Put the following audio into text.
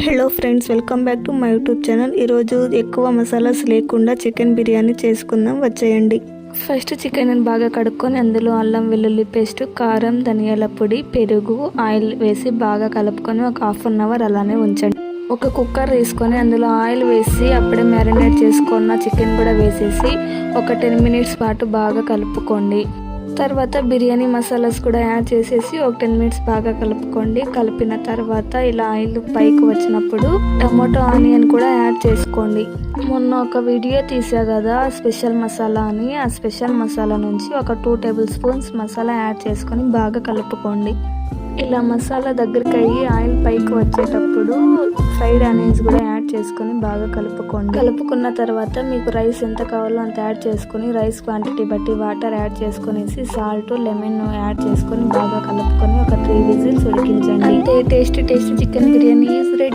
Hello friends, welcome back to my YouTube channel. ఈరోజు ఎక్కువ మసాలాస్ లేకుండా చికెన్ బిర్యానీ చేసుకుందాం, వచ్చేయండి. ఫస్ట్ చికెన్ బాగా కడుక్కొని అందులో అల్లం వెల్లుల్లి పేస్ట్, కారం, ధనియాల పొడి, పెరుగు, ఆయిల్ వేసి బాగా కలుపుకొని ఒక ½ అవర్ అలానే ఉంచండి. ఒక కుక్కర్ తీసుకొని అందులో ఆయిల్ వేసి అప్పుడే మ్యారినేట్ చేసుకున్న చికెన్ కూడా వేసేసి ఒక 10 మినిట్స్ పాటు బాగా కలుపుకోండి. తర్వాత బిర్యానీ మసాలాస్ కూడా యాడ్ చేసేసి ఒక 10 మినిట్స్ బాగా కలుపుకోండి. కలిపిన తర్వాత ఇలా ఆయిల్ పైకి వచ్చినప్పుడు టమాటో ఆనియన్ కూడా యాడ్ చేసుకోండి. మొన్న ఒక వీడియో తీసా కదా స్పెషల్ మసాలా అని, ఆ స్పెషల్ మసాలా నుంచి ఒక 2 టేబుల్ స్పూన్స్ మసాలా యాడ్ చేసుకొని బాగా కలుపుకోండి. ఇలా మసాలా దగ్గరికి అయ్యి ఆయిల్ పైకి వచ్చేటప్పుడు ఫ్రైడ్ ఆనియన్స్ కూడా యాడ్ చేసుకొని బాగా కలుపుకోండి. కలుపుకున్న తర్వాత మీకు రైస్ ఎంత కావాలో అంత యాడ్ చేసుకొని రైస్ క్వాంటిటీ బట్టి వాటర్ యాడ్ చేసుకునేసి సాల్ట్, లెమన్ యాడ్ చేసుకొని బాగా కలుపుకొని ఒక 3 విజిల్స్ ఉడికించండి. అంతే, tasty chicken biryani is ready.